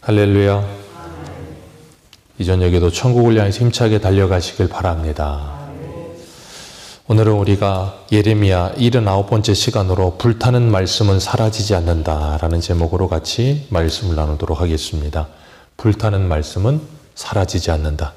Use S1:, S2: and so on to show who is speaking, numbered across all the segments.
S1: 할렐루야. 이 저녁에도 천국을 향해 힘차게 달려가시길 바랍니다. 오늘은 우리가 예레미야 79번째 시간으로 불타는 말씀은 사라지지 않는다 라는 제목으로 같이 말씀을 나누도록 하겠습니다. 불타는 말씀은 사라지지 않는다.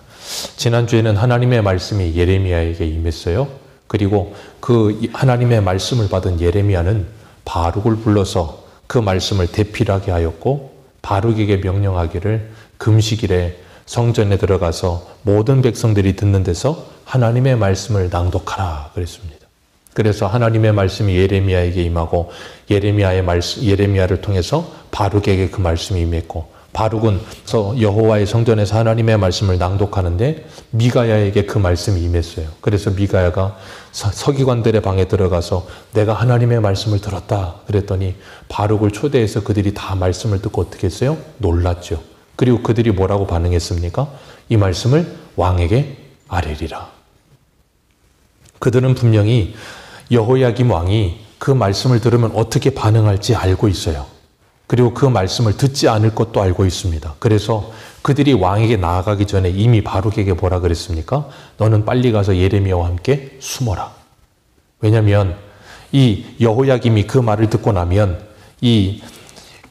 S1: 지난주에는 하나님의 말씀이 예레미야에게 임했어요. 그리고 그 하나님의 말씀을 받은 예레미야는 바룩을 불러서 그 말씀을 대필하게 하였고, 바룩에게 명령하기를 금식일에 성전에 들어가서 모든 백성들이 듣는 데서 하나님의 말씀을 낭독하라 그랬습니다. 그래서 하나님의 말씀이 예레미야에게 임하고, 예레미야를 통해서 바룩에게 그 말씀이 임했고, 바룩은 여호와의 성전에서 하나님의 말씀을 낭독하는데 미가야에게 그 말씀이 임했어요. 그래서 미가야가 서기관들의 방에 들어가서 내가 하나님의 말씀을 들었다 그랬더니 바룩을 초대해서 그들이 다 말씀을 듣고 어떻게 했어요? 놀랐죠. 그리고 그들이 뭐라고 반응했습니까? 이 말씀을 왕에게 아뢰리라. 그들은 분명히 여호야김 왕이 그 말씀을 들으면 어떻게 반응할지 알고 있어요. 그리고 그 말씀을 듣지 않을 것도 알고 있습니다. 그래서 그들이 왕에게 나아가기 전에 이미 바룩에게 뭐라 그랬습니까? 너는 빨리 가서 예레미야와 함께 숨어라. 왜냐하면 이 여호야김이 그 말을 듣고 나면 이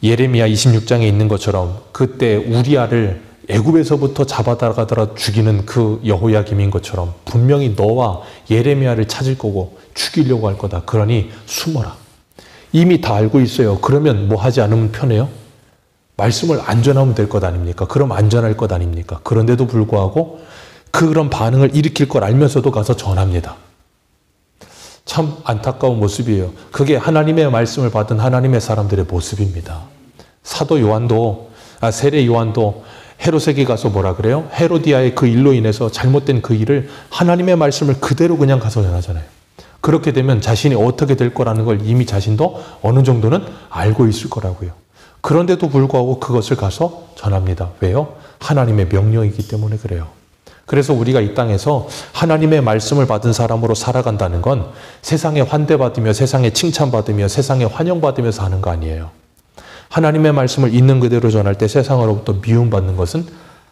S1: 예레미야 26장에 있는 것처럼 그때 우리아를 애굽에서부터 잡아다가 죽이는 그 여호야김인 것처럼 분명히 너와 예레미야를 찾을 거고 죽이려고 할 거다. 그러니 숨어라. 이미 다 알고 있어요. 그러면 뭐 하지 않으면 편해요? 말씀을 안 전하면 될 것 아닙니까? 그럼 안전할 것 아닙니까? 그런데도 불구하고 그런 반응을 일으킬 걸 알면서도 가서 전합니다. 참 안타까운 모습이에요. 그게 하나님의 말씀을 받은 하나님의 사람들의 모습입니다. 사도 요한도, 세례 요한도 헤롯에게 가서 뭐라 그래요? 헤로디아의 그 일로 인해서 잘못된 그 일을 하나님의 말씀을 그대로 그냥 가서 전하잖아요. 그렇게 되면 자신이 어떻게 될 거라는 걸 이미 자신도 어느 정도는 알고 있을 거라고요. 그런데도 불구하고 그것을 가서 전합니다. 왜요? 하나님의 명령이기 때문에 그래요. 그래서 우리가 이 땅에서 하나님의 말씀을 받은 사람으로 살아간다는 건 세상에 환대받으며 세상에 칭찬받으며 세상에 환영받으며 사는 거 아니에요. 하나님의 말씀을 있는 그대로 전할 때 세상으로부터 미움받는 것은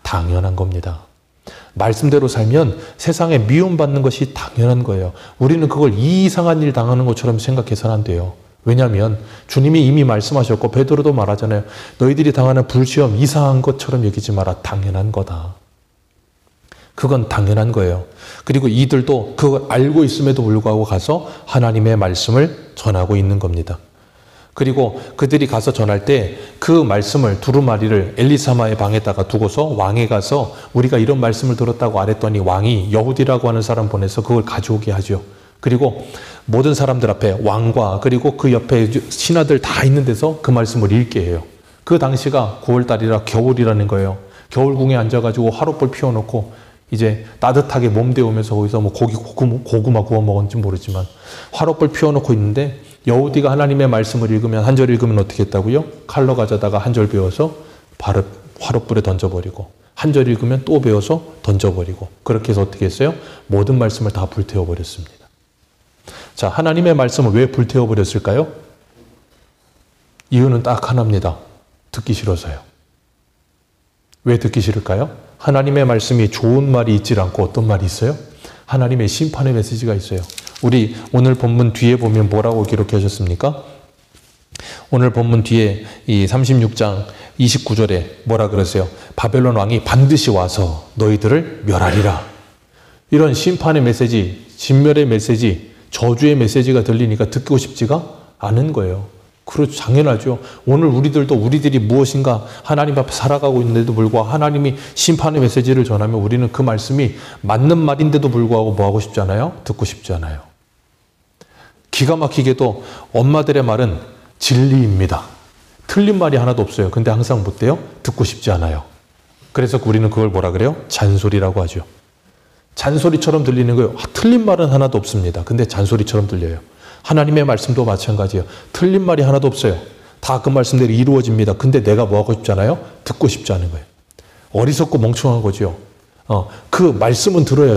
S1: 당연한 겁니다. 말씀대로 살면 세상에 미움받는 것이 당연한 거예요. 우리는 그걸 이상한 일 당하는 것처럼 생각해서는 안 돼요. 왜냐하면 주님이 이미 말씀하셨고 베드로도 말하잖아요. 너희들이 당하는 불시험 이상한 것처럼 여기지 마라. 당연한 거다. 그건 당연한 거예요. 그리고 이들도 그걸 알고 있음에도 불구하고 가서 하나님의 말씀을 전하고 있는 겁니다. 그리고 그들이 가서 전할 때 그 말씀을 두루마리를 엘리사마의 방에다가 두고서 왕에 가서 우리가 이런 말씀을 들었다고 아랬더니 왕이 여후디라고 하는 사람 보내서 그걸 가져오게 하죠. 그리고 모든 사람들 앞에 왕과 그리고 그 옆에 신하들 다 있는 데서 그 말씀을 읽게 해요. 그 당시가 9월달이라 겨울이라는 거예요. 겨울궁에 앉아가지고 화롯불 피워놓고 이제 따뜻하게 몸 데우면서 거기서 뭐 고구마 구워 먹었는지 모르지만 화롯불 피워놓고 있는데 여후디가 하나님의 말씀을 읽으면 한 절 읽으면 어떻게 했다고요? 칼로 가져다가 한 절 베어서 바로 화롯불에 던져버리고 한 절 읽으면 또 베어서 던져버리고 그렇게 해서 어떻게 했어요? 모든 말씀을 다 불태워버렸습니다. 자, 하나님의 말씀을 왜 불태워버렸을까요? 이유는 딱 하나입니다. 듣기 싫어서요. 왜 듣기 싫을까요? 하나님의 말씀이 좋은 말이 있지 않고 어떤 말이 있어요? 하나님의 심판의 메시지가 있어요. 우리 오늘 본문 뒤에 보면 뭐라고 기록해 하셨습니까? 오늘 본문 뒤에 이 36장 29절에 뭐라 그러세요? 바벨론 왕이 반드시 와서 너희들을 멸하리라. 이런 심판의 메시지, 진멸의 메시지, 저주의 메시지가 들리니까 듣고 싶지가 않은 거예요. 그렇죠. 당연하죠. 오늘 우리들이 무엇인가 하나님 앞에 살아가고 있는데도 불구하고 하나님이 심판의 메시지를 전하면 우리는 그 말씀이 맞는 말인데도 불구하고 뭐 하고 싶지 않아요? 듣고 싶지 않아요. 기가 막히게도 엄마들의 말은 진리입니다. 틀린 말이 하나도 없어요. 근데 항상 못 돼요? 듣고 싶지 않아요. 그래서 우리는 그걸 뭐라 그래요? 잔소리라고 하죠. 잔소리처럼 들리는 거예요. 틀린 말은 하나도 없습니다. 근데 잔소리처럼 들려요. 하나님의 말씀도 마찬가지예요. 틀린 말이 하나도 없어요. 다 그 말씀대로 이루어집니다. 근데 내가 뭐 하고 싶지 않아요? 듣고 싶지 않은 거예요. 어리석고 멍청한 거죠. 그 말씀은 들어야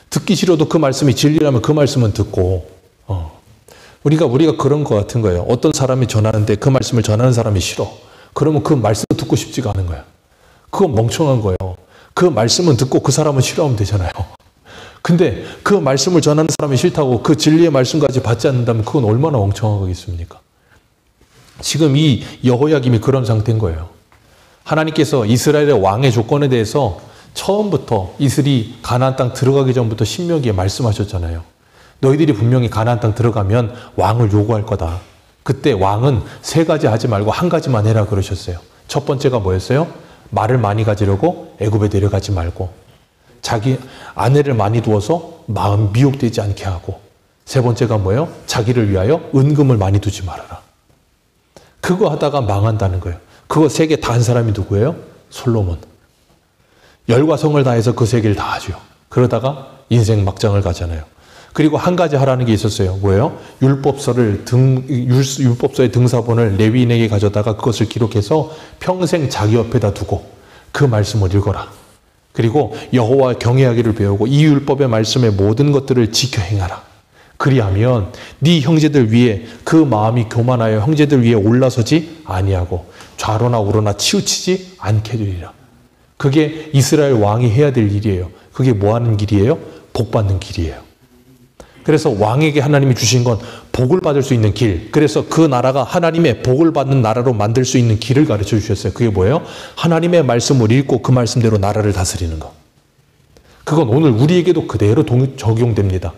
S1: 듣기 싫어도 그 말씀이 진리라면 그 말씀은 듣고 우리가 그런 것 같은 거예요. 어떤 사람이 전하는데 그 말씀을 전하는 사람이 싫어. 그러면 그 말씀 듣고 싶지가 않은 거야. 그건 멍청한 거예요. 그 말씀은 듣고 그 사람은 싫어하면 되잖아요. 근데 그 말씀을 전하는 사람이 싫다고 그 진리의 말씀까지 받지 않는다면 그건 얼마나 멍청한 거겠습니까? 지금 이 여호야김이 그런 상태인 거예요. 하나님께서 이스라엘의 왕의 조건에 대해서 처음부터 이스라엘이 가나안 땅 들어가기 전부터 신명기에 말씀하셨잖아요. 너희들이 분명히 가나안 땅 들어가면 왕을 요구할 거다. 그때 왕은 3가지 하지 말고 1가지만 해라 그러셨어요. 첫 번째가 뭐였어요? 말을 많이 가지려고 애굽에 내려가지 말고, 자기 아내를 많이 두어서 마음 미혹되지 않게 하고, 3번째가 뭐예요? 자기를 위하여 은금을 많이 두지 말아라. 그거 하다가 망한다는 거예요. 그거 3개 다 한 사람이 누구예요? 솔로몬. 열과 성을 다해서 그 3개를 다 하죠. 그러다가 인생 막장을 가잖아요. 그리고 1가지 하라는 게 있었어요. 뭐예요? 율법서의 등사본을 레위인에게 가져다가 그것을 기록해서 평생 자기 옆에다 두고 그 말씀을 읽어라. 그리고 여호와 경외하기를 배우고 이 율법의 말씀의 모든 것들을 지켜 행하라. 그리하면 네 형제들 위에 그 마음이 교만하여 형제들 위에 올라서지 아니하고 좌로나 우로나 치우치지 않게 되리라. 그게 이스라엘 왕이 해야 될 일이에요. 그게 뭐 하는 길이에요? 복 받는 길이에요. 그래서 왕에게 하나님이 주신 건 복을 받을 수 있는 길. 그래서 그 나라가 하나님의 복을 받는 나라로 만들 수 있는 길을 가르쳐 주셨어요. 그게 뭐예요? 하나님의 말씀을 읽고 그 말씀대로 나라를 다스리는 거. 그건 오늘 우리에게도 그대로 적용됩니다.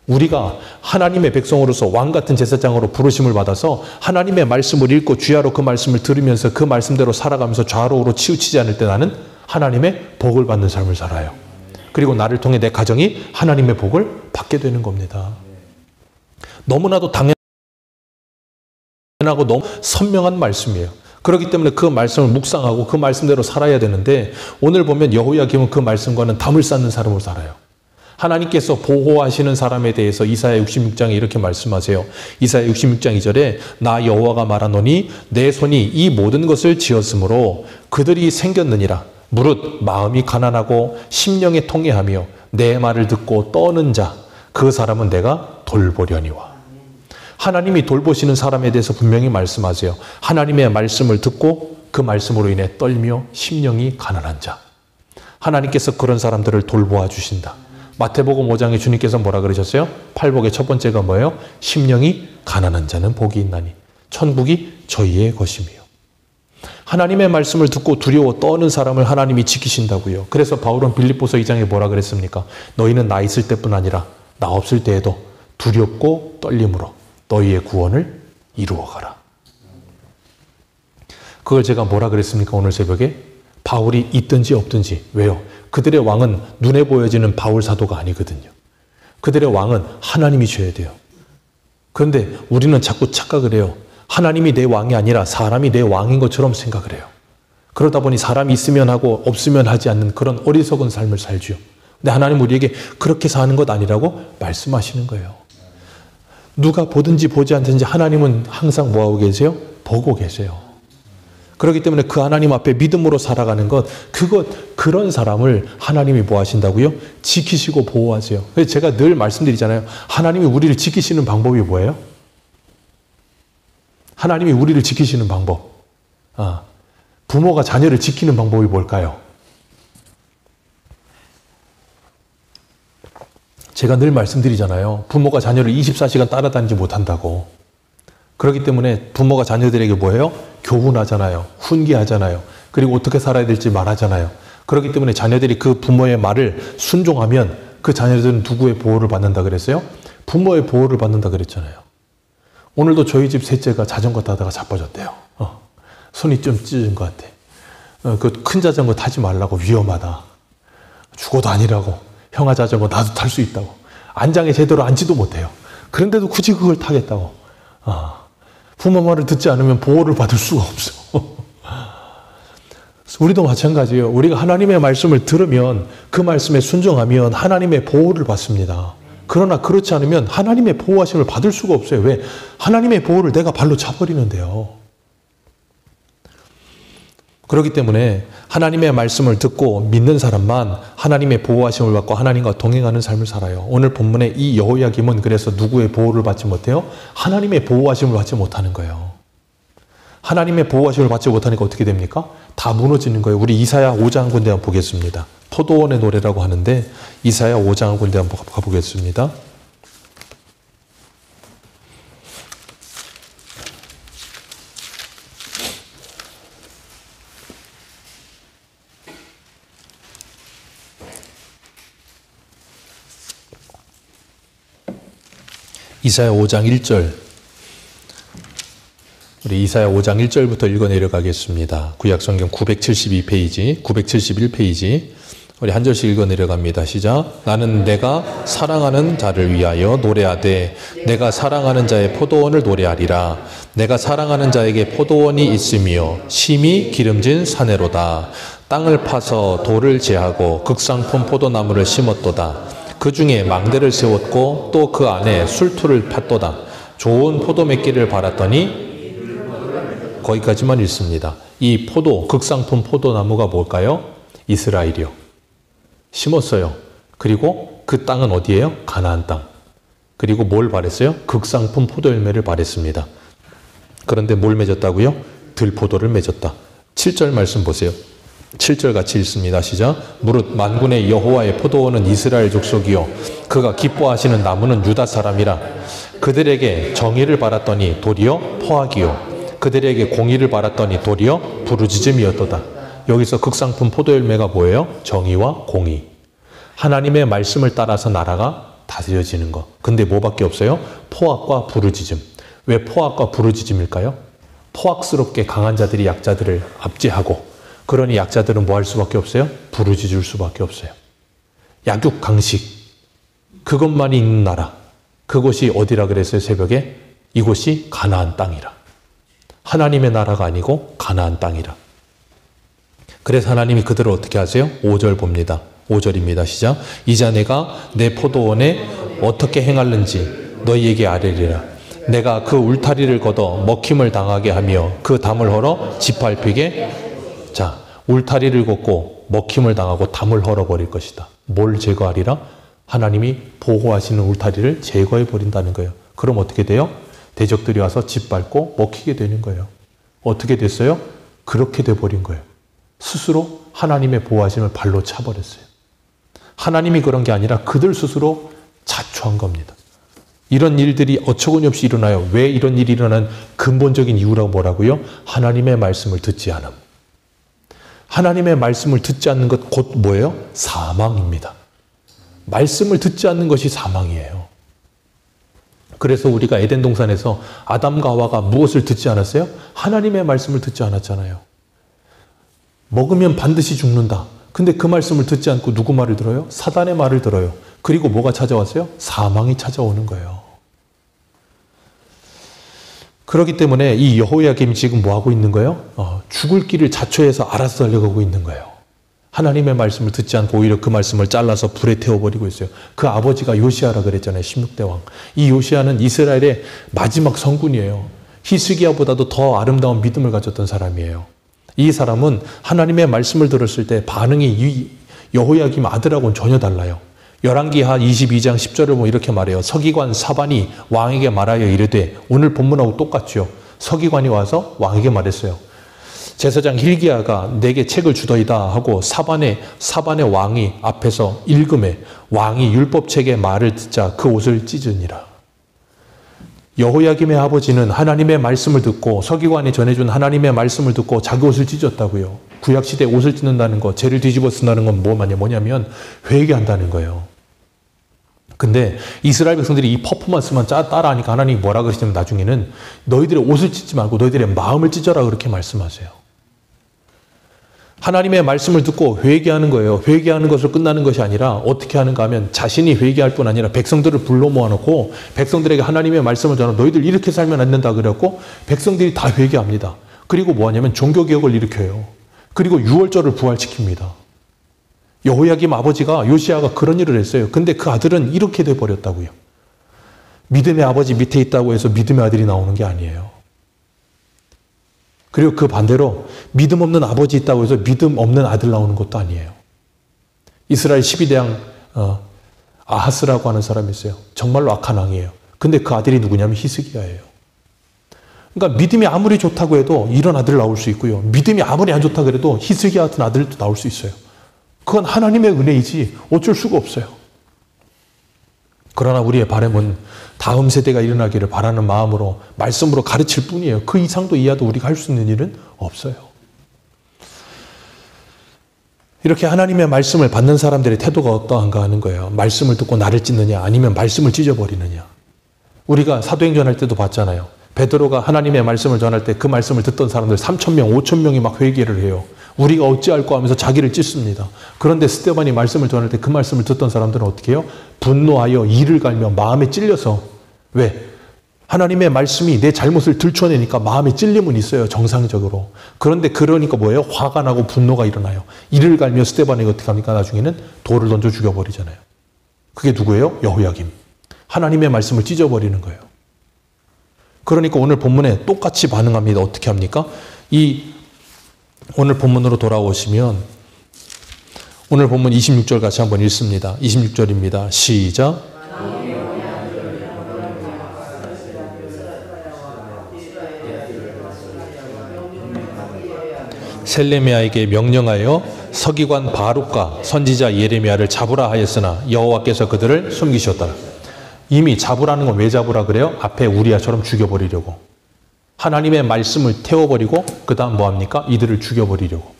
S1: 우리가 하나님의 백성으로서 왕 같은 제사장으로 부르심을 받아서 하나님의 말씀을 읽고 주야로 그 말씀을 들으면서 그 말씀대로 살아가면서 좌로 우로 치우치지 않을 때 나는 하나님의 복을 받는 삶을 살아요. 그리고 나를 통해 내 가정이 하나님의 복을 받게 되는 겁니다. 너무나도 당연하고 너무 선명한 말씀이에요. 그렇기 때문에 그 말씀을 묵상하고 그 말씀대로 살아야 되는데 오늘 보면 여호야김은 그 말씀과는 담을 쌓는 사람으로 살아요. 하나님께서 보호하시는 사람에 대해서 이사야 66장에 이렇게 말씀하세요. 이사야 66장 2절에 나 여호와가 말하노니 내 손이 이 모든 것을 지었으므로 그들이 생겼느니라. 무릇 마음이 가난하고 심령에 통회하며 내 말을 듣고 떠는 자 그 사람은 내가 돌보려니와. 하나님이 돌보시는 사람에 대해서 분명히 말씀하세요. 하나님의 말씀을 듣고 그 말씀으로 인해 떨며 심령이 가난한 자. 하나님께서 그런 사람들을 돌보아 주신다. 마태복음 5장에 주님께서 뭐라 그러셨어요? 팔복의 첫 번째가 뭐예요? 심령이 가난한 자는 복이 있나니 천국이 저희의 것이며. 하나님의 말씀을 듣고 두려워 떠는 사람을 하나님이 지키신다고요. 그래서 바울은 빌립보서 2장에 뭐라 그랬습니까? 너희는 나 있을 때뿐 아니라 나 없을 때에도 두렵고 떨림으로 너희의 구원을 이루어가라. 그걸 제가 뭐라 그랬습니까? 오늘 새벽에? 바울이 있든지 없든지. 왜요? 그들의 왕은 눈에 보여지는 바울 사도가 아니거든요. 그들의 왕은 하나님이셔야 돼요. 그런데 우리는 자꾸 착각을 해요. 하나님이 내 왕이 아니라 사람이 내 왕인 것처럼 생각을 해요. 그러다 보니 사람이 있으면 하고 없으면 하지 않는 그런 어리석은 삶을 살죠. 근데 하나님 우리에게 그렇게 사는 것 아니라고 말씀하시는 거예요. 누가 보든지 보지 않든지 하나님은 항상 뭐하고 계세요? 보고 계세요. 그렇기 때문에 그 하나님 앞에 믿음으로 살아가는 것, 그런 사람을 하나님이 뭐 하신다고요? 지키시고 보호하세요. 그래서 제가 늘 말씀드리잖아요. 하나님이 우리를 지키시는 방법이 뭐예요? 하나님이 우리를 지키시는 방법. 부모가 자녀를 지키는 방법이 뭘까요? 제가 늘 말씀드리잖아요. 부모가 자녀를 24시간 따라다니지 못한다고. 그렇기 때문에 부모가 자녀들에게 뭐예요? 교훈하잖아요. 훈계하잖아요. 그리고 어떻게 살아야 될지 말하잖아요. 그렇기 때문에 자녀들이 그 부모의 말을 순종하면 그 자녀들은 누구의 보호를 받는다 그랬어요? 부모의 보호를 받는다 그랬잖아요. 오늘도 저희 집 셋째가 자전거 타다가 자빠졌대요. 손이 좀 찢어진 것 같아. 그 큰 자전거 타지 말라고, 위험하다. 죽어도 아니라고. 형아 자전거 나도 탈 수 있다고. 안장에 제대로 앉지도 못해요. 그런데도 굳이 그걸 타겠다고. 부모 말을 듣지 않으면 보호를 받을 수가 없어. 우리도 마찬가지예요. 우리가 하나님의 말씀을 들으면 그 말씀에 순종하면 하나님의 보호를 받습니다. 그러나 그렇지 않으면 하나님의 보호하심을 받을 수가 없어요. 왜? 하나님의 보호를 내가 발로 차버리는데요. 그렇기 때문에 하나님의 말씀을 듣고 믿는 사람만 하나님의 보호하심을 받고 하나님과 동행하는 삶을 살아요. 오늘 본문의 이 여호야김은 그래서 누구의 보호를 받지 못해요? 하나님의 보호하심을 받지 못하는 거예요. 하나님의 보호하심을 받지 못하니까 어떻게 됩니까? 다 무너지는 거예요. 우리 이사야 5장 군데 한번 보겠습니다. 포도원의 노래라고 하는데 이사야 5장 군데 한번 가보겠습니다. 이사야 5장 1절. 우리 이사야 5장 1절부터 읽어 내려가겠습니다. 구약성경 972페이지, 971페이지. 우리 한 절씩 읽어 내려갑니다. 시작. 나는 내가 사랑하는 자를 위하여 노래하되 내가 사랑하는 자의 포도원을 노래하리라. 내가 사랑하는 자에게 포도원이 있으며 심히 기름진 사내로다. 땅을 파서 돌을 제하고 극상품 포도나무를 심었도다. 그 중에 망대를 세웠고 또 그 안에 술투를 팠도다. 좋은 포도 맺기를 바랐더니 거기까지만 읽습니다. 이 포도, 극상품 포도나무가 뭘까요? 이스라엘이요. 심었어요. 그리고 그 땅은 어디예요? 가나안 땅. 그리고 뭘 바랬어요? 극상품 포도 열매를 바랬습니다. 그런데 뭘 맺었다고요? 들포도를 맺었다. 7절 말씀 보세요. 7절 같이 읽습니다. 시작. 무릇 만군의 여호와의 포도원은 이스라엘 족속이요 그가 기뻐하시는 나무는 유다 사람이라. 그들에게 정의를 바랐더니 도리어 포악이요 그들에게 공의를 바랐더니 도리어 부르짖음이었도다. 여기서 극상품 포도 열매가 뭐예요? 정의와 공의. 하나님의 말씀을 따라서 나라가 다스려지는 것. 근데 뭐밖에 없어요? 포악과 부르짖음. 왜 포악과 부르짖음일까요? 포악스럽게 강한 자들이 약자들을 압제하고 그러니 약자들은 뭐 할 수밖에 없어요? 부르짖을 수밖에 없어요. 약육 강식. 그것만이 있는 나라. 그곳이 어디라 그랬어요? 새벽에? 이곳이 가나안 땅이라. 하나님의 나라가 아니고 가나안 땅이라. 그래서 하나님이 그들을 어떻게 하세요? 5절 봅니다. 5절입니다. 시작. 이제 내가 내 포도원에 어떻게 행할는지 너희에게 아뢰리라. 내가 그 울타리를 걷어 먹힘을 당하게 하며 그 담을 헐어 짓밟히게. 자, 울타리를 걷고 먹힘을 당하고 담을 헐어버릴 것이다. 뭘 제거하리라? 하나님이 보호하시는 울타리를 제거해 버린다는 거예요. 그럼 어떻게 돼요? 대적들이 와서 짓밟고 먹히게 되는 거예요. 어떻게 됐어요? 그렇게 돼버린 거예요. 스스로 하나님의 보호하심을 발로 차버렸어요. 하나님이 그런 게 아니라 그들 스스로 자초한 겁니다. 이런 일들이 어처구니 없이 일어나요. 왜 이런 일이 일어나는 근본적인 이유라고 뭐라고요? 하나님의 말씀을 듣지 않음. 하나님의 말씀을 듣지 않는 것 곧 뭐예요? 사망입니다. 말씀을 듣지 않는 것이 사망이에요. 그래서 우리가 에덴 동산에서 아담과 하와가 무엇을 듣지 않았어요? 하나님의 말씀을 듣지 않았잖아요. 먹으면 반드시 죽는다. 근데 그 말씀을 듣지 않고 누구 말을 들어요? 사단의 말을 들어요. 그리고 뭐가 찾아왔어요? 사망이 찾아오는 거예요. 그렇기 때문에 이 여호야김이 지금 뭐 하고 있는 거예요? 죽을 길을 자초해서 알아서 달려가고 있는 거예요. 하나님의 말씀을 듣지 않고 오히려 그 말씀을 잘라서 불에 태워버리고 있어요. 그 아버지가 요시아라 그랬잖아요. 16대 왕. 이 요시아는 이스라엘의 마지막 성군이에요. 히스기야보다도 더 아름다운 믿음을 가졌던 사람이에요. 이 사람은 하나님의 말씀을 들었을 때 반응이 이 여호야김 아들하고는 전혀 달라요. 열왕기하 22장 10절을 보면 이렇게 말해요. 서기관 사반이 왕에게 말하여 이르되, 오늘 본문하고 똑같죠. 서기관이 와서 왕에게 말했어요. 제사장 hil기야가 내게 책을 주더이다 하고 사반의 왕이 앞에서 읽음에 왕이 율법책의 말을 듣자 그 옷을 찢으니라. 여호야김의 아버지는 하나님의 말씀을 듣고 서기관이 전해준 하나님의 말씀을 듣고 자기 옷을 찢었다고요. 구약시대에 옷을 찢는다는 거, 죄를 뒤집어 쓴다는 건 뭐냐면 회개한다는 거예요. 근데 이스라엘 백성들이 이 퍼포먼스만 따라하니까 하나님이 뭐라 그러시냐면 나중에는 너희들의 옷을 찢지 말고 너희들의 마음을 찢어라 그렇게 말씀하세요. 하나님의 말씀을 듣고 회개하는 거예요. 회개하는 것으로 끝나는 것이 아니라 어떻게 하는가 하면 자신이 회개할 뿐 아니라 백성들을 불러 모아놓고 백성들에게 하나님의 말씀을 전하고 너희들 이렇게 살면 안 된다 그랬고 백성들이 다 회개합니다. 그리고 뭐 하냐면 종교개혁을 일으켜요. 그리고 유월절을 부활시킵니다. 여호야김 아버지가 요시아가 그런 일을 했어요. 근데 그 아들은 이렇게 돼버렸다고요. 믿음의 아버지 밑에 있다고 해서 믿음의 아들이 나오는 게 아니에요. 그리고 그 반대로 믿음 없는 아버지 있다고 해서 믿음 없는 아들 나오는 것도 아니에요. 이스라엘 12대왕 아하스라고 하는 사람이 있어요. 정말로 악한 왕이에요. 근데 그 아들이 누구냐면 히스기야예요. 그러니까 믿음이 아무리 좋다고 해도 이런 아들 나올 수 있고요. 믿음이 아무리 안 좋다고 해도 히스기야 같은 아들도 나올 수 있어요. 그건 하나님의 은혜이지 어쩔 수가 없어요. 그러나 우리의 바람은 다음 세대가 일어나기를 바라는 마음으로 말씀으로 가르칠 뿐이에요. 그 이상도 이하도 우리가 할 수 있는 일은 없어요. 이렇게 하나님의 말씀을 받는 사람들의 태도가 어떠한가 하는 거예요. 말씀을 듣고 나를 찢느냐 아니면 말씀을 찢어버리느냐. 우리가 사도행전 할 때도 봤잖아요. 베드로가 하나님의 말씀을 전할 때 그 말씀을 듣던 사람들 3,000명, 5,000명이 막 회개를 해요. 우리가 어찌할꼬 하면서 자기를 찢습니다. 그런데 스데반이 말씀을 전할 때 그 말씀을 듣던 사람들은 어떻게 해요? 분노하여 이를 갈며 마음에 찔려서. 왜? 하나님의 말씀이 내 잘못을 들춰내니까 마음에 찔림은 있어요. 정상적으로. 그런데 그러니까 뭐예요? 화가 나고 분노가 일어나요. 이를 갈며 스데반이 어떻게 합니까? 나중에는 돌을 던져 죽여버리잖아요. 그게 누구예요? 여호야김. 하나님의 말씀을 찢어버리는 거예요. 그러니까 오늘 본문에 똑같이 반응합니다. 어떻게 합니까? 오늘 본문으로 돌아오시면 오늘 본문 26절 같이 한번 읽습니다. 26절입니다. 시작. 셀레미야에게 명령하여 서기관 바룩과 선지자 예레미야를 잡으라 하였으나 여호와께서 그들을 숨기셨더라. 이미 잡으라는 건 왜 잡으라 그래요? 앞에 우리야처럼 죽여버리려고. 하나님의 말씀을 태워버리고 그 다음 뭐합니까? 이들을 죽여버리려고.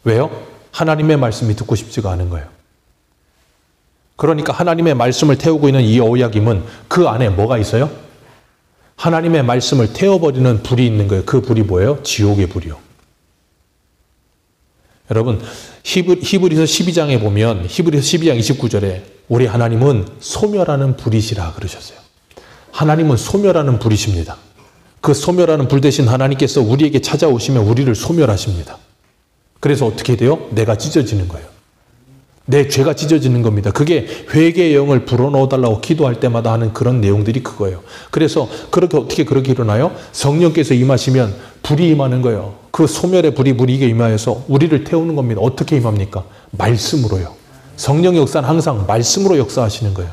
S1: 왜요? 하나님의 말씀이 듣고 싶지가 않은 거예요. 그러니까 하나님의 말씀을 태우고 있는 이 여호야김은 그 안에 뭐가 있어요? 하나님의 말씀을 태워버리는 불이 있는 거예요. 그 불이 뭐예요? 지옥의 불이요. 여러분 히브리서 12장에 보면 히브리서 12장 29절에 우리 하나님은 소멸하는 불이시라 그러셨어요. 하나님은 소멸하는 불이십니다. 그 소멸하는 불 대신 하나님께서 우리에게 찾아오시면 우리를 소멸하십니다. 그래서 어떻게 돼요? 내가 찢어지는 거예요. 내 죄가 찢어지는 겁니다. 그게 회개의 영을 불어넣어달라고 기도할 때마다 하는 그런 내용들이 그거예요. 그래서 어떻게 그렇게 일어나요? 성령께서 임하시면 불이 임하는 거예요. 그 소멸의 불이 우리에게 임하여서 우리를 태우는 겁니다. 어떻게 임합니까? 말씀으로요. 성령의 역사는 항상 말씀으로 역사하시는 거예요.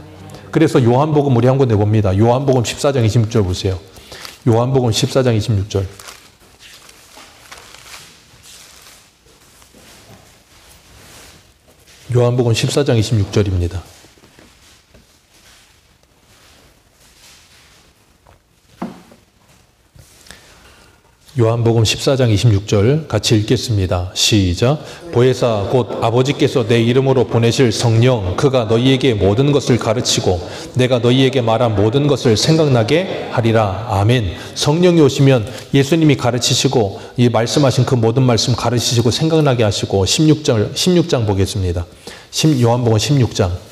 S1: 그래서 요한복음 우리 한번 내봅니다. 요한복음 14장 26절 보세요. 요한복음 14장 26절. 요한복음 14장 26절입니다. 요한복음 14장 26절 같이 읽겠습니다. 시작. 보혜사 곧 아버지께서 내 이름으로 보내실 성령 그가 너희에게 모든 것을 가르치고 내가 너희에게 말한 모든 것을 생각나게 하리라. 아멘. 성령이 오시면 예수님이 가르치시고 이 말씀하신 그 모든 말씀 가르치시고 생각나게 하시고 16장 보겠습니다. 요한복음 16장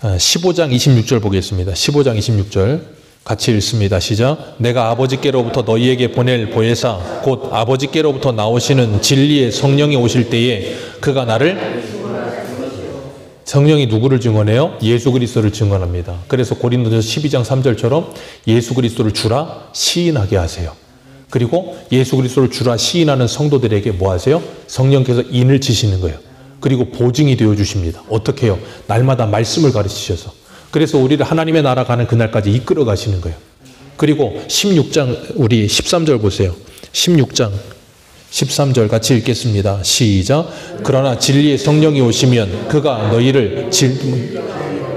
S1: 15장 26절 보겠습니다. 15장 26절 같이 읽습니다. 시작. 내가 아버지께로부터 너희에게 보낼 보혜사 곧 아버지께로부터 나오시는 진리의 성령이 오실 때에 그가 나를 성령이 누구를 증언해요? 예수 그리스도를 증언합니다. 그래서 고린도전서 12장 3절처럼 예수 그리스도를 주라 시인하게 하세요. 그리고 예수 그리스도를 주라 시인하는 성도들에게 뭐 하세요? 성령께서 인을 치시는 거예요. 그리고 보증이 되어주십니다. 어떻게 해요? 날마다 말씀을 가르치셔서. 그래서 우리를 하나님의 나라 가는 그날까지 이끌어 가시는 거예요. 그리고 16장 우리 13절 보세요. 16장 13절 같이 읽겠습니다. 시작. 그러나 진리의 성령이 오시면 그가 너희를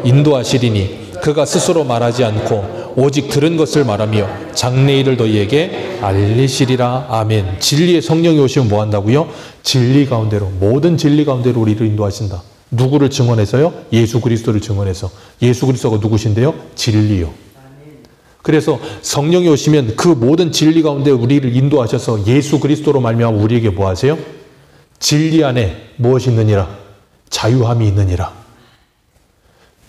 S1: 인도하시리니 그가 스스로 말하지 않고 오직 들은 것을 말하며 장래일을 너희에게 알리시리라. 아멘. 진리의 성령이 오시면 뭐 한다고요? 진리 가운데로, 모든 진리 가운데로 우리를 인도하신다. 누구를 증언해서요? 예수 그리스도를 증언해서. 예수 그리스도가 누구신데요? 진리요. 그래서 성령이 오시면 그 모든 진리 가운데 우리를 인도하셔서 예수 그리스도로 말미암아 우리에게 뭐 하세요? 진리 안에 무엇이 있느니라? 자유함이 있느니라.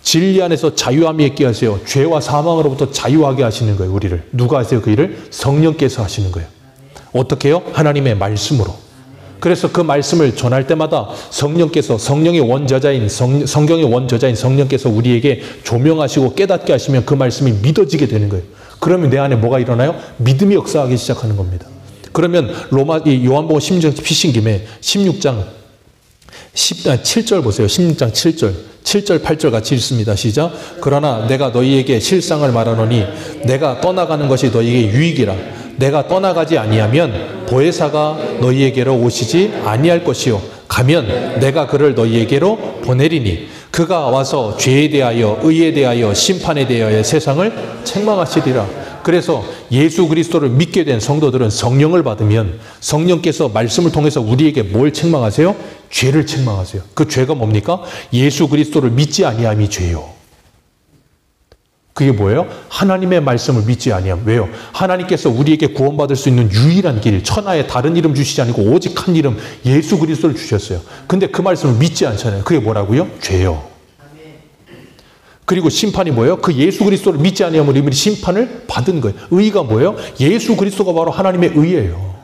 S1: 진리 안에서 자유함이 있게 하세요. 죄와 사망으로부터 자유하게 하시는 거예요. 우리를. 누가 하세요? 그 일을? 성령께서 하시는 거예요. 어떻게 해요? 하나님의 말씀으로. 그래서 그 말씀을 전할 때마다 성령께서 성령의 원저자인 성경의 원저자인 성령께서 우리에게 조명하시고 깨닫게 하시면 그 말씀이 믿어지게 되는 거예요. 그러면 내 안에 뭐가 일어나요? 믿음이 역사하기 시작하는 겁니다. 그러면 요한복음 16장 피신 김에 16장 7절 보세요. 16장 7절. 7절, 8절 같이 읽습니다. 시작. 그러나 내가 너희에게 실상을 말하노니 내가 떠나가는 것이 너희에게 유익이라. 내가 떠나가지 아니하면 보혜사가 너희에게로 오시지 아니할 것이요. 가면 내가 그를 너희에게로 보내리니 그가 와서 죄에 대하여 의에 대하여 심판에 대하여 세상을 책망하시리라. 그래서 예수 그리스도를 믿게 된 성도들은 성령을 받으면 성령께서 말씀을 통해서 우리에게 뭘 책망하세요? 죄를 책망하세요. 그 죄가 뭡니까? 예수 그리스도를 믿지 아니함이 죄요. 그게 뭐예요? 하나님의 말씀을 믿지 아니함. 왜요? 하나님께서 우리에게 구원받을 수 있는 유일한 길, 천하에 다른 이름 주시지 않고 오직 한 이름 예수 그리스도를 주셨어요. 근데 그 말씀을 믿지 않잖아요. 그게 뭐라고요? 죄요. 그리고 심판이 뭐예요? 그 예수 그리스도를 믿지 아니함으로 이미 심판을 받은 거예요. 의가 뭐예요? 예수 그리스도가 바로 하나님의 의예요.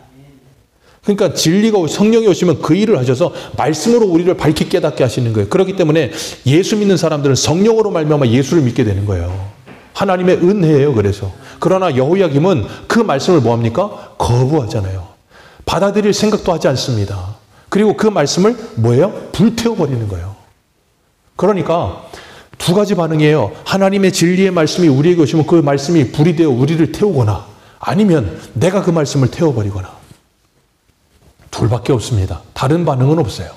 S1: 그러니까 진리가 성령이 오시면 그 일을 하셔서 말씀으로 우리를 밝히 깨닫게 하시는 거예요. 그렇기 때문에 예수 믿는 사람들은 성령으로 말미암아 예수를 믿게 되는 거예요. 하나님의 은혜예요. 그래서 그러나 여호야김은 그 말씀을 뭐합니까? 거부하잖아요. 받아들일 생각도 하지 않습니다. 그리고 그 말씀을 뭐예요? 불태워버리는 거예요. 그러니까 두 가지 반응이에요. 하나님의 진리의 말씀이 우리에게 오시면 그 말씀이 불이 되어 우리를 태우거나 아니면 내가 그 말씀을 태워버리거나 둘밖에 없습니다. 다른 반응은 없어요.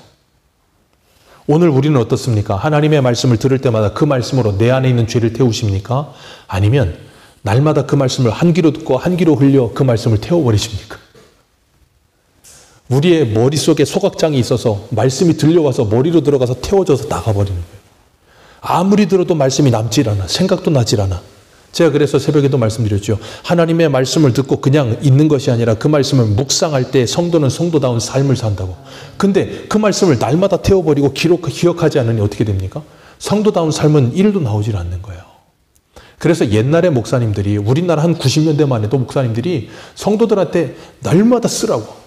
S1: 오늘 우리는 어떻습니까? 하나님의 말씀을 들을 때마다 그 말씀으로 내 안에 있는 죄를 태우십니까? 아니면 날마다 그 말씀을 한 귀로 듣고 한 귀로 흘려 그 말씀을 태워버리십니까? 우리의 머릿속에 소각장이 있어서 말씀이 들려와서 머리로 들어가서 태워져서 나가버리는 거예요. 아무리 들어도 말씀이 남질 않아. 생각도 나질 않아. 제가 그래서 새벽에도 말씀드렸죠. 하나님의 말씀을 듣고 그냥 있는 것이 아니라 그 말씀을 묵상할 때 성도는 성도다운 삶을 산다고. 근데 그 말씀을 날마다 태워버리고 기억하지 않으니 어떻게 됩니까? 성도다운 삶은 1도 나오질 않는 거예요. 그래서 옛날에 목사님들이 우리나라 한 90년대만 해도 목사님들이 성도들한테 날마다 쓰라고.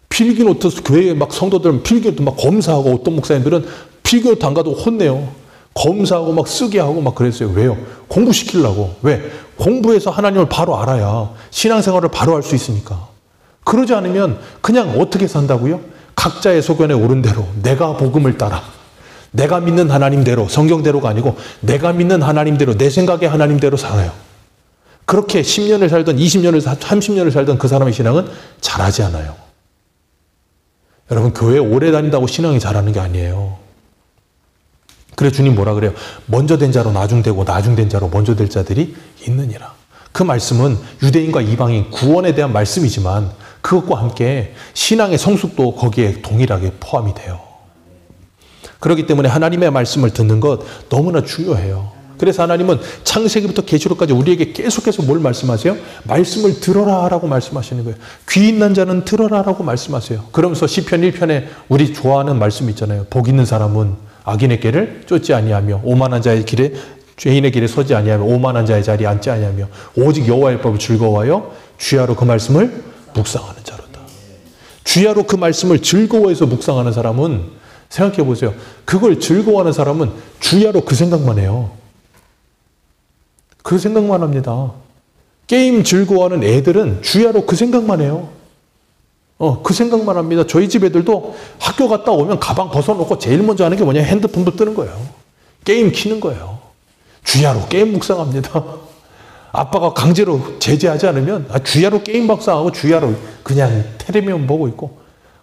S1: 필기노트 교회에 막 성도들은 필기노트 막 검사하고 어떤 목사님들은 필기노트 안 가도 혼내요. 검사하고 막 쓰게 하고 막 그랬어요. 왜요? 공부시키려고. 왜? 공부해서 하나님을 바로 알아야 신앙생활을 바로 할 수 있으니까. 그러지 않으면 그냥 어떻게 산다고요? 각자의 소견에 오른 대로 내가 복음을 따라 내가 믿는 하나님대로 성경대로가 아니고 내가 믿는 하나님대로 내 생각의 하나님대로 살아요. 그렇게 10년을 살든 20년을 30년을 살든 그 사람의 신앙은 잘하지 않아요. 여러분 교회 오래 다닌다고 신앙이 잘하는 게 아니에요. 그래 주님 뭐라 그래요? 먼저 된 자로 나중되고 나중된 자로 먼저 될 자들이 있느니라. 그 말씀은 유대인과 이방인 구원에 대한 말씀이지만 그것과 함께 신앙의 성숙도 거기에 동일하게 포함이 돼요. 그렇기 때문에 하나님의 말씀을 듣는 것 너무나 중요해요. 그래서 하나님은 창세기부터 계시록까지 우리에게 계속해서 뭘 말씀하세요? 말씀을 들어라 라고 말씀하시는 거예요. 귀 있는 자는 들어라 라고 말씀하세요. 그러면서 시편 1편에 우리 좋아하는 말씀 있잖아요. 복 있는 사람은 악인의 길을 쫓지 아니하며 오만한 자의 길에 죄인의 길에 서지 아니하며 오만한 자의 자리에 앉지 아니하며 오직 여호와의 법을 즐거워하여 주야로 그 말씀을 묵상하는 자로다. 주야로 그 말씀을 즐거워해서 묵상하는 사람은 생각해 보세요. 그걸 즐거워하는 사람은 주야로 그 생각만 해요. 그 생각만 합니다. 게임 즐거워하는 애들은 주야로 그 생각만 해요. 그 생각만 합니다. 저희 집 애들도 학교 갔다 오면 가방 벗어놓고 제일 먼저 하는 게 뭐냐? 핸드폰도 뜨는 거예요. 게임 키는 거예요. 주야로 게임 묵상합니다. 아빠가 강제로 제재하지 않으면 주야로 게임 묵상하고 주야로 그냥 텔레비전 보고 있고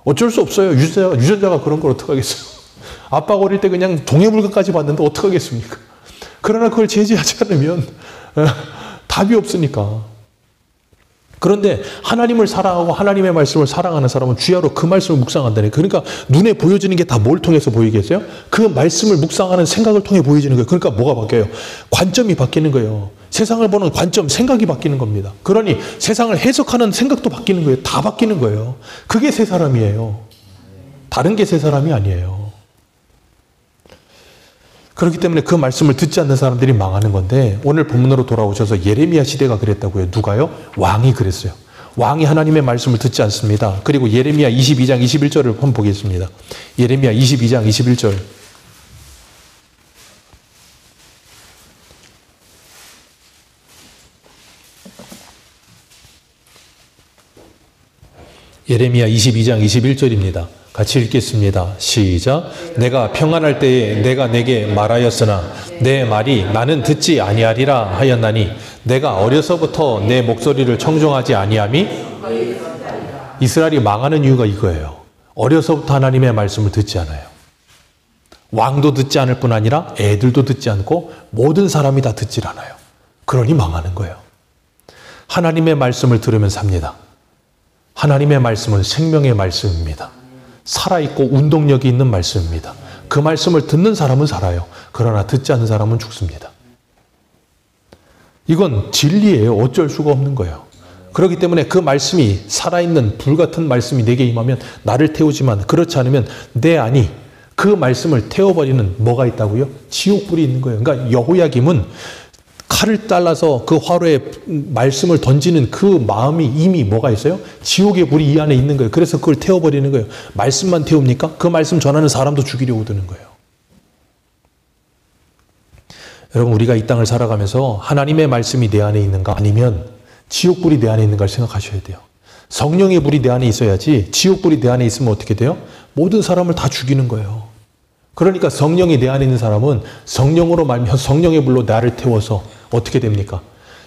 S1: 어쩔 수 없어요. 유전자가 그런 걸 어떡하겠어요. 아빠가 어릴 때 그냥 동해물가까지 봤는데 어떡하겠습니까? 그러나 그걸 제재하지 않으면 답이 없으니까. 그런데 하나님을 사랑하고 하나님의 말씀을 사랑하는 사람은 주야로 그 말씀을 묵상한다네. 그러니까 눈에 보여지는 게 다 뭘 통해서 보이겠어요? 그 말씀을 묵상하는 생각을 통해 보여지는 거예요. 그러니까 뭐가 바뀌어요? 관점이 바뀌는 거예요. 세상을 보는 관점, 생각이 바뀌는 겁니다. 그러니 세상을 해석하는 생각도 바뀌는 거예요. 다 바뀌는 거예요. 그게 새 사람이에요. 다른 게 새 사람이 아니에요. 그렇기 때문에 그 말씀을 듣지 않는 사람들이 망하는 건데 오늘 본문으로 돌아오셔서 예레미야 시대가 그랬다고요. 누가요? 왕이 그랬어요. 왕이 하나님의 말씀을 듣지 않습니다. 그리고 예레미야 22장 21절을 한번 보겠습니다. 예레미야 22장 21절. 예레미야 22장 21절입니다. 같이 읽겠습니다. 시작. 내가 평안할 때에 내가 내게 말하였으나 내 말이 나는 듣지 아니하리라 하였나니 내가 어려서부터 내 목소리를 청종하지 아니함이 이스라엘이 망하는 이유가 이거예요. 어려서부터 하나님의 말씀을 듣지 않아요. 왕도 듣지 않을 뿐 아니라 애들도 듣지 않고 모든 사람이 다 듣질 않아요. 그러니 망하는 거예요. 하나님의 말씀을 들으면 삽니다. 하나님의 말씀은 생명의 말씀입니다. 살아있고 운동력이 있는 말씀입니다. 그 말씀을 듣는 사람은 살아요. 그러나 듣지 않는 사람은 죽습니다. 이건 진리예요. 어쩔 수가 없는 거예요. 그렇기 때문에 그 말씀이 살아있는 불같은 말씀이 내게 임하면 나를 태우지만 그렇지 않으면 내 안이 그 말씀을 태워버리는 뭐가 있다고요? 지옥불이 있는 거예요. 그러니까 여호야김은 칼을 잘라서 그 화로에 말씀을 던지는 그 마음이 이미 뭐가 있어요? 지옥의 불이 이 안에 있는 거예요. 그래서 그걸 태워버리는 거예요. 말씀만 태웁니까? 그 말씀 전하는 사람도 죽이려고 드는 거예요. 여러분, 우리가 이 땅을 살아가면서 하나님의 말씀이 내 안에 있는가 아니면 지옥불이 내 안에 있는가를 생각하셔야 돼요. 성령의 불이 내 안에 있어야지 지옥불이 내 안에 있으면 어떻게 돼요? 모든 사람을 다 죽이는 거예요. 그러니까 성령이 내 안에 있는 사람은 성령으로 말미암아 성령의 불로 나를 태워서 어떻게 됩니까?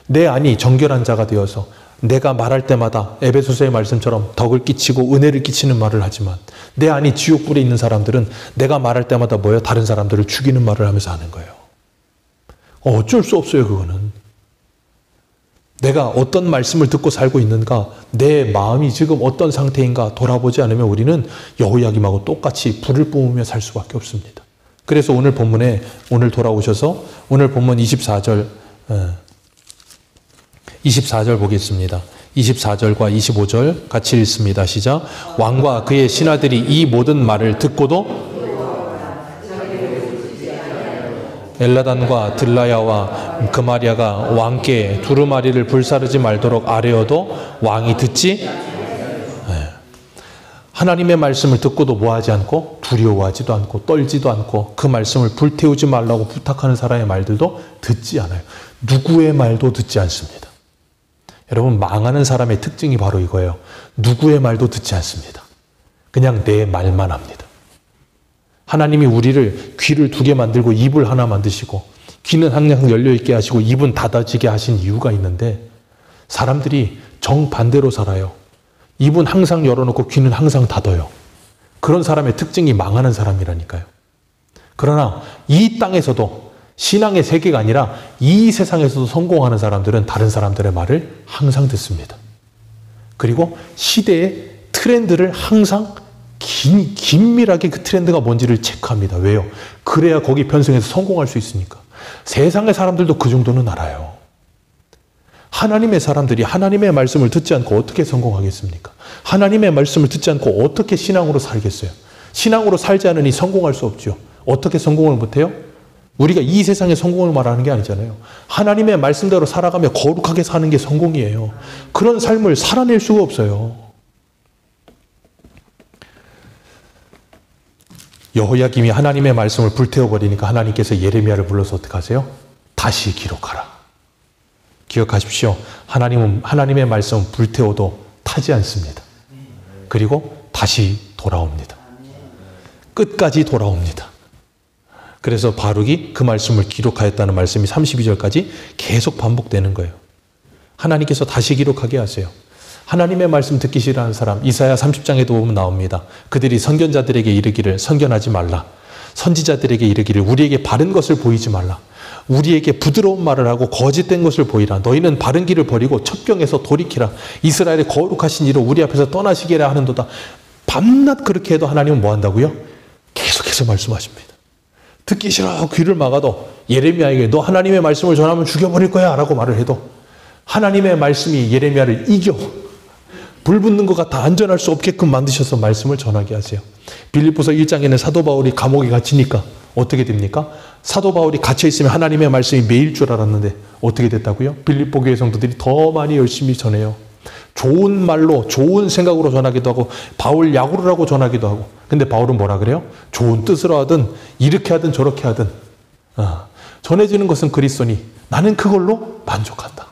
S1: 내 안이 정결한 자가 되어서 내가 말할 때마다 에베소서의 말씀처럼 덕을 끼치고 은혜를 끼치는 말을 하지만 내 안이 지옥불에 있는 사람들은 내가 말할 때마다 뭐예요? 다른 사람들을 죽이는 말을 하면서 하는 거예요. 어쩔 수 없어요, 그거는. 내가 어떤 말씀을 듣고 살고 있는가, 내 마음이 지금 어떤 상태인가 돌아보지 않으면 우리는 여호야김하고 똑같이 불을 뿜으며 살 수밖에 없습니다. 그래서 오늘 본문에 오늘 돌아오셔서 오늘 본문 24절 보겠습니다. 24절과 25절 같이 읽습니다. 시작. 왕과 그의 신하들이 이 모든 말을 듣고도 엘라단과 들라야와 그마리아가 왕께 두루마리를 불사르지 말도록 아뢰어도 왕이 듣지 하나님의 말씀을 듣고도 뭐하지 않고 두려워하지도 않고 떨지도 않고 그 말씀을 불태우지 말라고 부탁하는 사람의 말들도 듣지 않아요. 누구의 말도 듣지 않습니다. 여러분, 망하는 사람의 특징이 바로 이거예요. 누구의 말도 듣지 않습니다. 그냥 내 말만 합니다. 하나님이 우리를 귀를 2개 만들고 입을 하나 만드시고 귀는 항상 열려있게 하시고 입은 닫아지게 하신 이유가 있는데 사람들이 정반대로 살아요. 입은 항상 열어놓고 귀는 항상 닫아요. 그런 사람의 특징이 망하는 사람이라니까요. 그러나 이 땅에서도 신앙의 세계가 아니라 이 세상에서도 성공하는 사람들은 다른 사람들의 말을 항상 듣습니다. 그리고 시대의 트렌드를 항상 긴밀하게 그 트렌드가 뭔지를 체크합니다. 왜요? 그래야 거기 편승해서 성공할 수 있으니까. 세상의 사람들도 그 정도는 알아요. 하나님의 사람들이 하나님의 말씀을 듣지 않고 어떻게 성공하겠습니까? 하나님의 말씀을 듣지 않고 어떻게 신앙으로 살겠어요? 신앙으로 살지 않으니 성공할 수 없죠. 어떻게 성공을 못해요? 우리가 이 세상의 성공을 말하는 게 아니잖아요. 하나님의 말씀대로 살아가며 거룩하게 사는 게 성공이에요. 그런 삶을 살아낼 수가 없어요. 여호야김이 하나님의 말씀을 불태워버리니까 하나님께서 예레미야를 불러서 어떻게 하세요? 다시 기록하라. 기억하십시오. 하나님은 하나님의 말씀은 불태워도 타지 않습니다. 그리고 다시 돌아옵니다. 끝까지 돌아옵니다. 그래서 바룩이 그 말씀을 기록하였다는 말씀이 32절까지 계속 반복되는 거예요. 하나님께서 다시 기록하게 하세요. 하나님의 말씀 듣기 싫어하는 사람, 이사야 30장에도 보면 나옵니다. 그들이 선견자들에게 이르기를 선견하지 말라. 선지자들에게 이르기를 우리에게 바른 것을 보이지 말라. 우리에게 부드러운 말을 하고 거짓된 것을 보이라. 너희는 바른 길을 버리고 첩경에서 돌이키라. 이스라엘의 거룩하신 이로 우리 앞에서 떠나시게라 하는도다. 밤낮 그렇게 해도 하나님은 뭐 한다고요? 계속해서 말씀하십니다. 듣기 싫어 귀를 막아도 예레미야에게 너 하나님의 말씀을 전하면 죽여버릴 거야 라고 말을 해도 하나님의 말씀이 예레미야를 이겨 불 붙는 것 같아 안전할 수 없게끔 만드셔서 말씀을 전하게 하세요. 빌립보서 1장에는 사도 바울이 감옥에 갇히니까 어떻게 됩니까? 사도 바울이 갇혀있으면 하나님의 말씀이 매일 줄 알았는데 어떻게 됐다고요? 빌립보 교회 성도들이 더 많이 열심히 전해요. 좋은 말로 좋은 생각으로 전하기도 하고 바울 야구를 하고 전하기도 하고. 근데 바울은 뭐라 그래요? 좋은 뜻으로 하든 이렇게 하든 저렇게 하든 전해지는 것은 그리스도니 나는 그걸로 만족한다.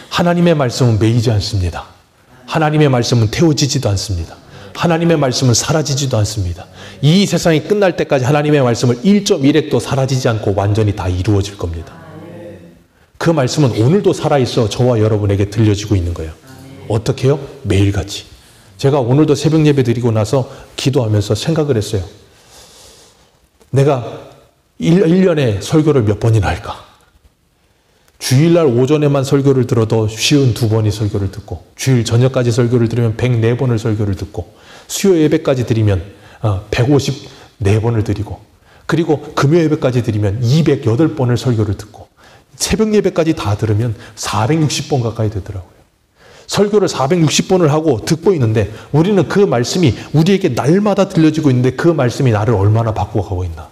S1: 하나님의 말씀은 매이지 않습니다. 하나님의 말씀은 태워지지도 않습니다. 하나님의 말씀은 사라지지도 않습니다. 이 세상이 끝날 때까지 하나님의 말씀을 1.1핵도 사라지지 않고 완전히 다 이루어질 겁니다. 그 말씀은 오늘도 살아있어 저와 여러분에게 들려지고 있는 거예요. 어떻게 해요? 매일같이. 제가 오늘도 새벽 예배 드리고 나서 기도하면서 생각을 했어요. 내가 1년에 설교를 몇 번이나 할까? 주일날 오전에만 설교를 들어도 52번이 설교를 듣고, 주일 저녁까지 설교를 들으면 104번을 설교를 듣고, 수요 예배까지 드리면 154번을 드리고, 그리고 금요 예배까지 드리면 208번을 설교를 듣고, 새벽 예배까지 다 들으면 460번 가까이 되더라고요. 설교를 460번을 하고 듣고 있는데 우리는 그 말씀이 우리에게 날마다 들려지고 있는데 그 말씀이 나를 얼마나 바꿔가고 있나.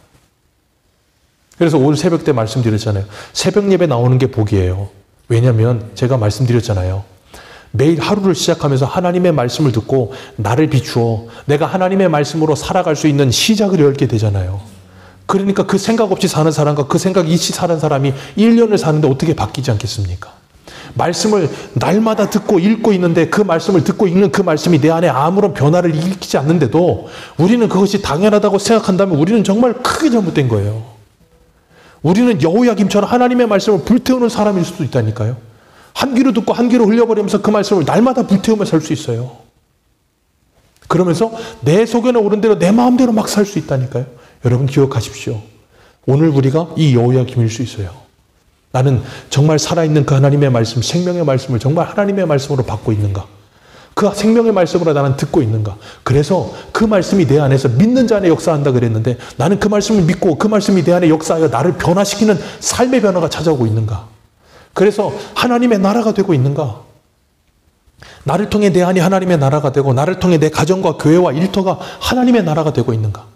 S1: 그래서 오늘 새벽 때 말씀드렸잖아요. 새벽 예배 나오는 게 복이에요. 왜냐하면 제가 말씀드렸잖아요. 매일 하루를 시작하면서 하나님의 말씀을 듣고 나를 비추어 내가 하나님의 말씀으로 살아갈 수 있는 시작을 열게 되잖아요. 그러니까 그 생각 없이 사는 사람과 그 생각 있이 사는 사람이 1년을 사는데 어떻게 바뀌지 않겠습니까? 말씀을 날마다 듣고 읽고 있는데 그 말씀을 듣고 읽는 그 말씀이 내 안에 아무런 변화를 일으키지 않는데도 우리는 그것이 당연하다고 생각한다면 우리는 정말 크게 잘못된 거예요. 우리는 여호야김처럼 하나님의 말씀을 불태우는 사람일 수도 있다니까요. 한 귀로 듣고 한 귀로 흘려버리면서 그 말씀을 날마다 불태우며 살 수 있어요. 그러면서 내 속에는 옳은 대로 내 마음대로 막 살 수 있다니까요. 여러분 기억하십시오. 오늘 우리가 이 여호야김일 수 있어요. 나는 정말 살아있는 그 하나님의 말씀, 생명의 말씀을 정말 하나님의 말씀으로 받고 있는가? 그 생명의 말씀으로 나는 듣고 있는가? 그래서 그 말씀이 내 안에서 믿는 자 안에 역사한다 그랬는데 나는 그 말씀을 믿고 그 말씀이 내 안에 역사하여 나를 변화시키는 삶의 변화가 찾아오고 있는가? 그래서 하나님의 나라가 되고 있는가? 나를 통해 내 안이 하나님의 나라가 되고 나를 통해 내 가정과 교회와 일터가 하나님의 나라가 되고 있는가?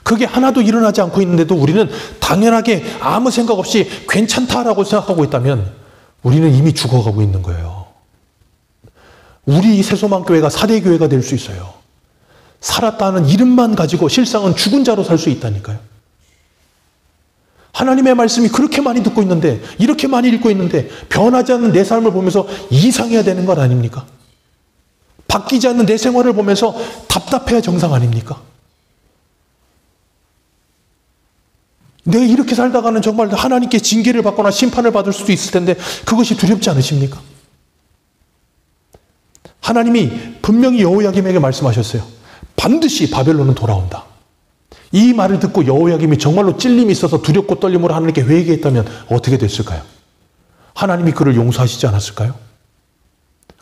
S1: 그게 하나도 일어나지 않고 있는데도 우리는 당연하게 아무 생각 없이 괜찮다라고 생각하고 있다면 우리는 이미 죽어가고 있는 거예요. 우리 새소망교회가 4대 교회가 될 수 있어요. 살았다는 이름만 가지고 실상은 죽은 자로 살 수 있다니까요. 하나님의 말씀이 그렇게 많이 듣고 있는데 이렇게 많이 읽고 있는데 변하지 않는 내 삶을 보면서 이상해야 되는 것 아닙니까? 바뀌지 않는 내 생활을 보면서 답답해야 정상 아닙니까? 내가 이렇게 살다가는 정말 하나님께 징계를 받거나 심판을 받을 수도 있을 텐데 그것이 두렵지 않으십니까? 하나님이 분명히 여호야김에게 말씀하셨어요. 반드시 바벨론은 돌아온다. 이 말을 듣고 여호야김이 정말로 찔림이 있어서 두렵고 떨림으로 하나님께 회개했다면 어떻게 됐을까요? 하나님이 그를 용서하시지 않았을까요?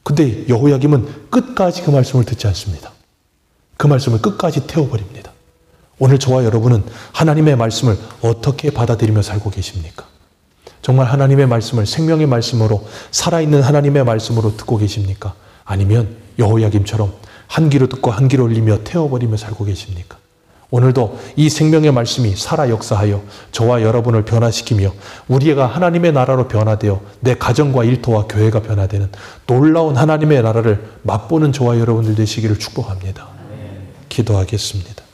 S1: 근데 여호야김은 끝까지 그 말씀을 듣지 않습니다. 그 말씀을 끝까지 태워버립니다. 오늘 저와 여러분은 하나님의 말씀을 어떻게 받아들이며 살고 계십니까? 정말 하나님의 말씀을 생명의 말씀으로 살아있는 하나님의 말씀으로 듣고 계십니까? 아니면 여호야김처럼 한 귀로 듣고 한 귀로 흘리며 태워버리며 살고 계십니까? 오늘도 이 생명의 말씀이 살아 역사하여 저와 여러분을 변화시키며 우리가 하나님의 나라로 변화되어 내 가정과 일터와 교회가 변화되는 놀라운 하나님의 나라를 맛보는 저와 여러분들 되시기를 축복합니다. 기도하겠습니다.